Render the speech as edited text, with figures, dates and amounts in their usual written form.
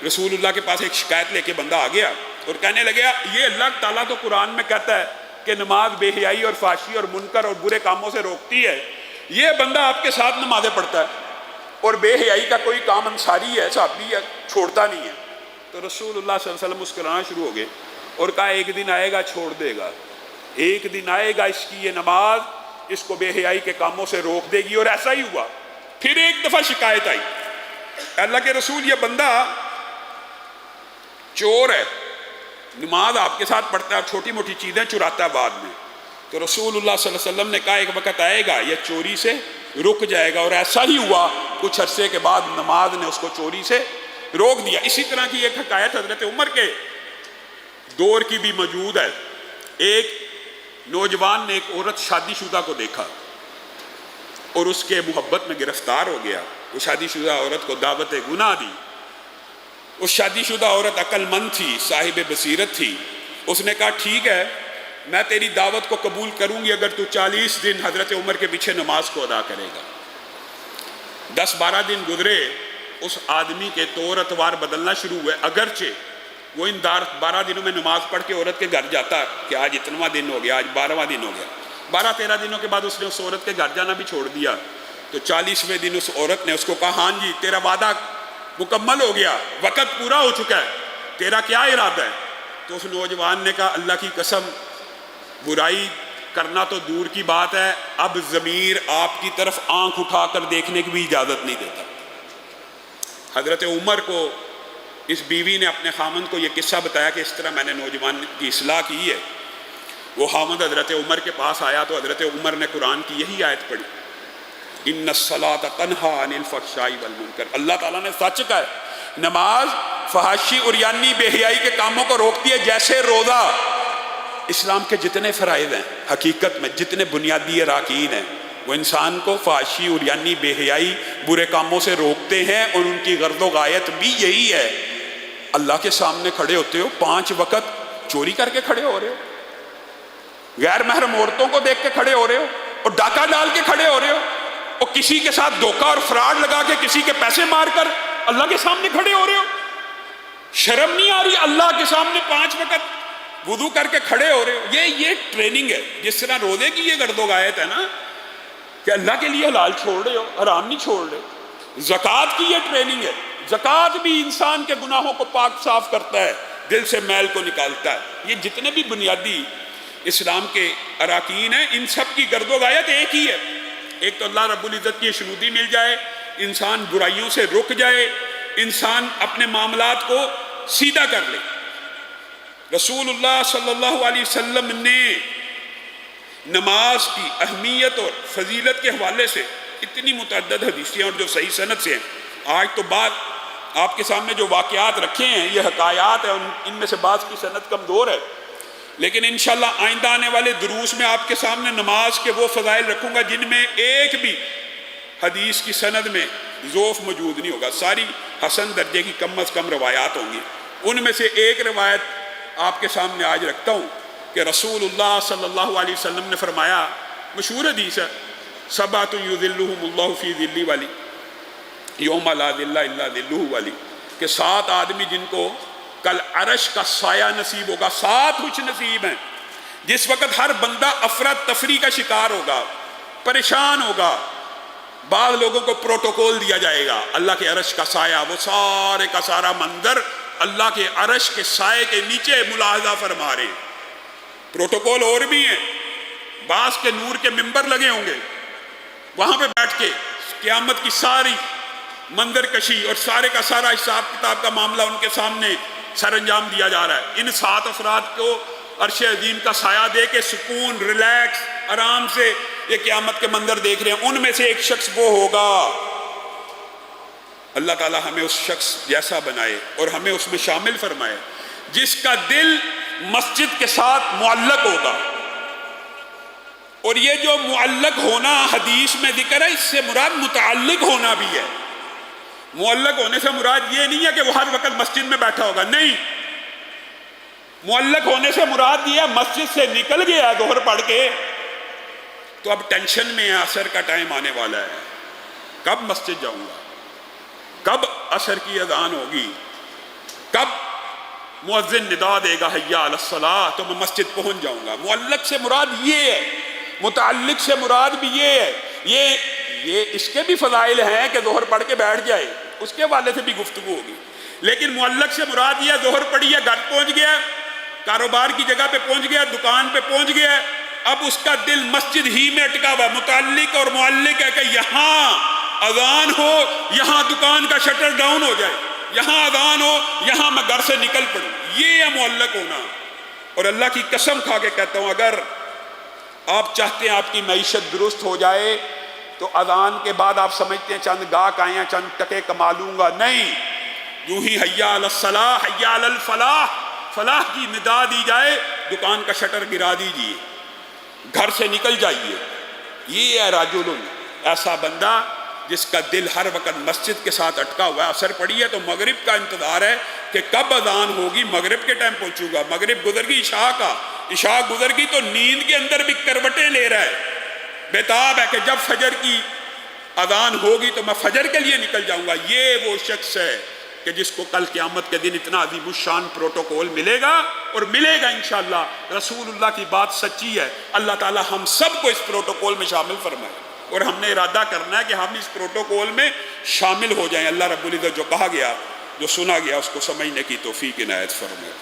رسول اللہ کے پاس ایک شکایت لے کے بندہ آ گیا اور کہنے لگا یہ اللہ تعالیٰ تو قرآن میں کہتا ہے کہ نماز بے حیائی اور فحشی اور منکر اور برے کاموں سے روکتی ہے، یہ بندہ آپ کے ساتھ نمازیں پڑھتا ہے اور بے حیائی کا کوئی کام انصاری ہے، صحابی ہے، چھوڑتا نہیں ہے۔ تو رسول اللہ صلی اللہ علیہ وسلم مسکرانا شروع ہو گئے اور کہا ایک دن آئے گا چھوڑ دے گا، ایک دن آئے گا اس کی یہ نماز اس کو بے حیائی کے کاموں سے روک دے گی۔ اور ایسا ہی ہوا۔ پھر ایک دفعہ شکایت آئی، اللہ کے رسول یہ بندہ چور ہے، نماز آپ کے ساتھ پڑھتا ہے، چھوٹی موٹی چیزیں چراتا ہے بعد میں۔ تو رسول اللہ صلی اللہ علیہ وسلم نے کہا ایک وقت آئے گا یہ چوری سے رک جائے گا، اور ایسا ہی ہوا۔ کچھ عرصے کے بعد نماز نے اس کو چوری سے روک دیا۔ اسی طرح کی ایک حکایت حضرت عمر کے دور کی بھی موجود ہے۔ ایک نوجوان نے ایک عورت شادی شدہ کو دیکھا اور اس کے محبت میں گرفتار ہو گیا۔ وہ شادی شدہ عورت کو دعوت گناہ دی۔ اس شادی شدہ عورت عقل مند تھی، صاحب بصیرت تھی۔ اس نے کہا ٹھیک ہے میں تیری دعوت کو قبول کروں گی اگر تو 40 دن حضرت عمر کے پیچھے نماز کو ادا کرے گا۔ 10-12 دن گزرے، اس آدمی کے طور اتوار بدلنا شروع ہوئے، اگرچہ وہ ان 12 دنوں میں نماز پڑھ کے عورت کے گھر جاتا کہ آج اتنواں دن ہو گیا، آج 12واں دن ہو گیا۔ 12-13 دنوں کے بعد اس نے اس عورت کے گھر جانا بھی چھوڑ دیا۔ تو 40ویں دن اس عورت نے اس کو کہا ہاں جی تیرا وعدہ مکمل ہو گیا، وقت پورا ہو چکا ہے، تیرا کیا ارادہ ہے؟ تو اس نوجوان نے کہا اللہ کی قسم برائی کرنا تو دور کی بات ہے، اب ضمیر آپ کی طرف آنکھ اٹھا کر دیکھنے کی بھی اجازت نہیں دیتا۔ حضرت عمر کو اس بیوی نے اپنے خامند کو یہ قصہ بتایا کہ اس طرح میں نے نوجوان کی اصلاح کی ہے۔ وہ خامند حضرت عمر کے پاس آیا تو حضرت عمر نے قرآن کی یہی آیت پڑھی، ان الصلاۃ تنہی عن الفحشاء والمنکر۔ اللہ تعالیٰ نے سچ کہا ہے نماز فحاشی اور یعنی بے حیائی کے کاموں کو روکتی ہے، جیسے روزہ۔ اسلام کے جتنے فرائض ہیں حقیقت میں جتنے بنیادی اراکین ہیں وہ انسان کو فحاشی اور یعنی بے حیائی برے کاموں سے روکتے ہیں، اور ان کی غرض و غایت بھی یہی ہے۔ اللہ کے سامنے کھڑے ہوتے ہو، 5 وقت چوری کر کے کھڑے ہو رہے ہو، غیر محرم عورتوں کو دیکھ کے کھڑے ہو رہے ہو، اور ڈاکہ ڈال کے کھڑے ہو رہے ہو، اور کسی کے ساتھ دھوکہ اور فراڈ لگا کے کسی کے پیسے مار کر اللہ کے سامنے کھڑے ہو رہے ہو۔ شرم نہیں آ رہی اللہ کے سامنے 5 وقت وضو کر کے کھڑے ہو رہے ہو؟ یہ ٹریننگ ہے۔ جس طرح روزے کی یہ گرد و غایت ہے نا کہ اللہ کے لیے حلال چھوڑ رہے ہو، حرام نہیں چھوڑ رہے۔ زکوٰۃ کی یہ ٹریننگ ہے۔ زکوٰۃ بھی انسان کے گناہوں کو پاک صاف کرتا ہے، دل سے میل کو نکالتا ہے۔ یہ جتنے بھی بنیادی اسلام کے اراکین ہیں ان سب کی گرد و غایت ایک ہی ہے۔ ایک تو اللہ رب العزت کی شنودی مل جائے، انسان برائیوں سے رک جائے، انسان اپنے معاملات کو سیدھا کر لے۔ رسول اللہ صلی اللہ علیہ وسلم نے نماز کی اہمیت اور فضیلت کے حوالے سے اتنی متعدد حدیثیں اور جو صحیح سند سے ہیں۔ آج تو بعد آپ کے سامنے جو واقعات رکھے ہیں یہ حکایات ہیں، ان میں سے بعض کی سند کمزور ہے، لیکن انشاءاللہ آئندہ آنے والے دروس میں آپ کے سامنے نماز کے وہ فضائل رکھوں گا جن میں ایک بھی حدیث کی سند میں ضعف موجود نہیں ہوگا، ساری حسن درجے کی کم از کم روایات ہوں گی۔ ان میں سے ایک روایت آپ کے سامنے آج رکھتا ہوں کہ رسول اللہ صلی اللہ علیہ وسلم نے فرمایا، مشہور حدیث ہے، سبعۃ یظلھم اللہ فی ظلہ والی یوم لا ظل الا ظلہ والی، کہ 7 آدمی جن کو کل عرش کا سایہ نصیب ہوگا۔ 7 خوش نصیب ہیں جس وقت ہر بندہ افراتفری کا شکار ہوگا، پریشان ہوگا۔ بعض لوگوں کو پروٹوکول دیا جائے گا، اللہ کے عرش کا سایہ، وہ سارے کا سارا منظر اللہ کے عرش کے سائے کے نیچے ملاحظہ فرما رہے ہیں۔ پروٹوکول اور بھی ہیں، بعض کے نور کے ممبر لگے ہوں گے، وہاں پہ بیٹھ کے قیامت کی ساری منظر کشی اور سارے کا سارا حساب کتاب کا معاملہ ان کے سامنے سر انجام دیا جا رہا ہے۔ ان 7 افراد کو عرش عظیم کا سایہ دے کے سکون، ریلیکس، آرام سے یہ قیامت کے منظر دیکھ رہے ہیں۔ ان میں سے ایک شخص وہ ہوگا، اللہ تعالیٰ ہمیں اس شخص جیسا بنائے اور ہمیں اس میں شامل فرمائے جس کا دل مسجد کے ساتھ معلق ہوگا۔ اور یہ جو معلق ہونا حدیث میں ذکر ہے، اس سے مراد متعلق ہونا بھی ہے۔ معلق ہونے سے مراد یہ نہیں ہے کہ وہ ہر وقت مسجد میں بیٹھا ہوگا، نہیں۔ معلق ہونے سے مراد یہ ہے مسجد سے نکل گیا ظہر پڑھ کے تو اب ٹینشن میں ہے، عصر کا ٹائم آنے والا ہے، کب مسجد جاؤں گا، کب عصر کی اذان ہوگی، کب مؤذن ندا دے گا حیا علی الصلاۃ تو میں مسجد پہنچ جاؤں گا. معلق سے مراد یہ ہے, متعلق سے مراد بھی یہ ہے. یہ اس کے بھی فضائل ہیں کہ ظہر پڑھ کے بیٹھ جائے, اس کے والے سے بھی گفتگو ہوگی, لیکن معلق سے مراد یہ ظہر پڑھی ہے, گھر پہنچ گیا, کاروبار کی جگہ پہ پہنچ گیا, دکان پہ پہنچ گیا, اب اس کا دل مسجد ہی میں اٹکا ہوا. متعلق اور معلق ہے کہ یہاں اذان ہو, یہاں دکان کا شٹر ڈاؤن ہو جائے, یہاں اذان ہو, یہاں میں گھر سے نکل پڑوں. یہ ہے معلق ہونا. اور اللہ کی قسم کھا کے کہتا ہوں, اگر آپ چاہتے ہیں آپ کی معیشت درست ہو جائے تو اذان کے بعد آپ سمجھتے ہیں چند گاہک آئے ہیں, چند ٹکے کما لوں گا, نہیں. یوں ہی حیا علی الصلاح, حیا علی الفلاح, فلاح کی ندا دی جائے, دکان کا شٹر گرا دیجیے, گھر سے نکل جائیے. یہ ہے رجل, ایسا بندہ جس کا دل ہر وقت مسجد کے ساتھ اٹکا ہوا ہے. اثر پڑی ہے تو مغرب کا انتظار ہے کہ کب اذان ہوگی, مغرب کے ٹائم پہنچوں گا. مغرب گزر گئی, عشاء کا, عشاء گزر گئی تو نیند کے اندر بھی کروٹیں لے رہا ہے, بیتاب ہے کہ جب فجر کی اذان ہوگی تو میں فجر کے لیے نکل جاؤں گا. یہ وہ شخص ہے کہ جس کو کل قیامت کے دن اتنا عظیم الشان پروٹوکول ملے گا, اور ملے گا انشاءاللہ. رسول اللہ کی بات سچی ہے. اللہ تعالی ہم سب کو اس پروٹوکول میں شامل فرمائے, اور ہم نے ارادہ کرنا ہے کہ ہم اس پروٹوکول میں شامل ہو جائیں. اللہ رب العزت جو کہا گیا, جو سنا گیا, اس کو سمجھنے کی توفیق عنایت فرمائے.